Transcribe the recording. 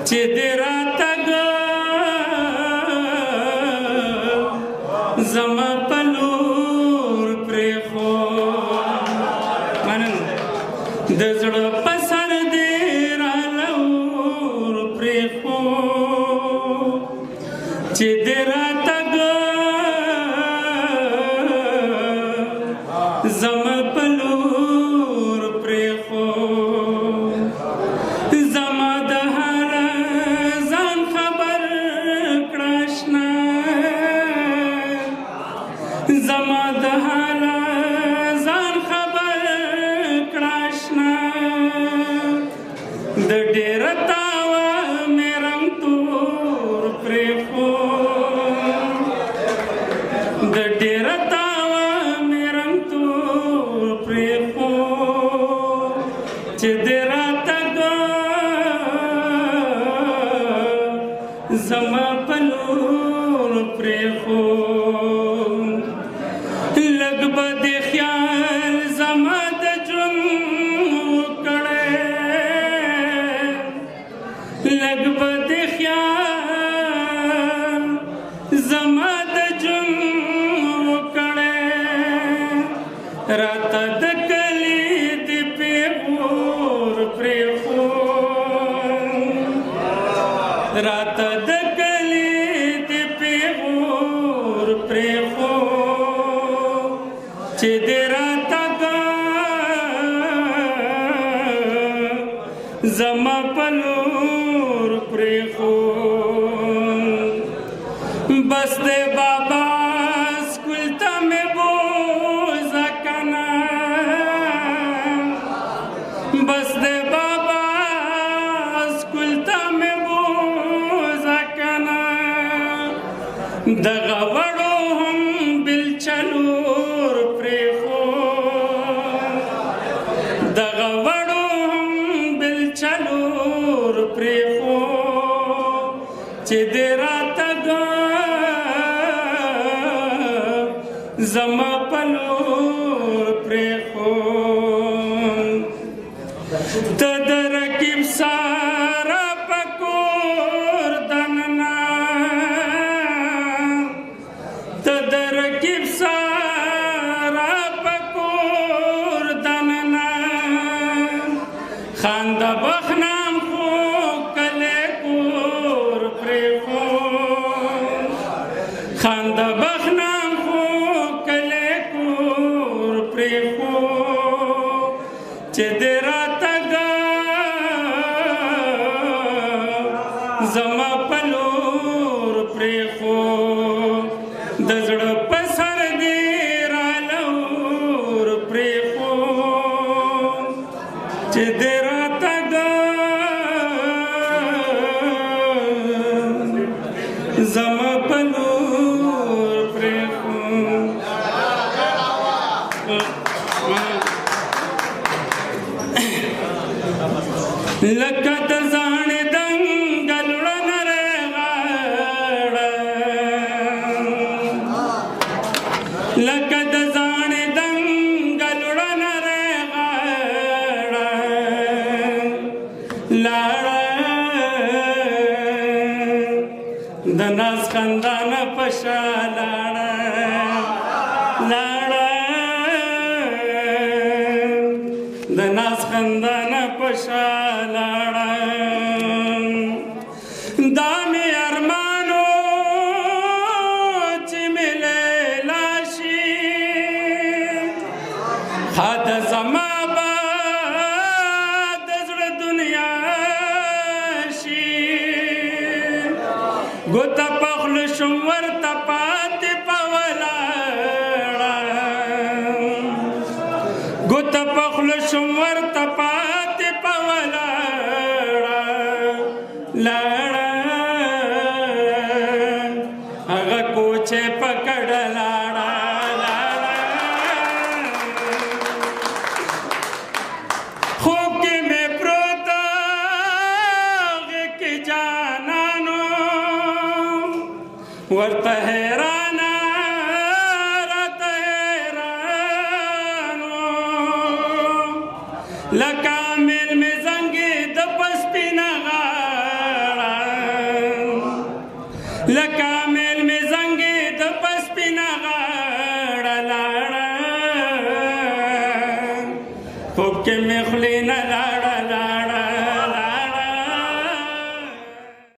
چې دې راتګ زما په لور پرېښود مننه د زړه په سر دې رالور پرېښود چې دې راتګ زما په لور پرېښود زما د حال ځان خبر کړه اشنا زما د حال ځان خبر کړه اشنا د ډېر تاوه مې رنګ تور پرېښود د ډېر تاوه مې رنګ تور پرېښود چې دې راتګ زما په لور پرېښود لږ به دې خیال زما د ژوند وکړی لږ به دې خیال زما د ژوند وکړی راته د کلي د پیغور پرېښود راته د کلي د پیغور پرېښود چې دې راتګ زما په لور پرېښود بس دې بابا سکول ته مې بوځه کنه بس دې بابا سکول ته مې بوځه کنه دغه وړو هم بلچلور پرېښود دغه وړو هم بلچلور پرېښود چې دې راتګ زما په لور پرېښود ته د رقیب ساره په کور دننه ته د رقیب ساره په کور دننه خانده بخنام خو کلی کور پرېښود خانده بخنام خو کلی کور پرېښود چې دې راتګ زما په لور پرېښود د زړه په سر دې رالور پرېښود چې دې راتګ زما په لور پرېښود لکه د زاڼې دنګل نری غاړه لکه د زاڼې دنګل نری غاړه لاړه د ناز خندانه په شا لاړه لاړه د ناز خندانه په شا لاړه دا مې ارمانو چې مې لیلا شي ها د زما به د زړه دنیا شي ګوته په خوله شم ورته پاتې په ولاړه ګوته په خوله شم ورته پاتې په ولاړه لاړه هغه کوچې په کډه لاړه لاړه خوب کې مې پروت هغې کې جانانو ورته حیرانه راته حیرانو لکه میل مې زنګې د پسپینه غاړه لکه میل می زنګې د پسپینه غاړه لاړه خوب کې مې خولې نه لاړه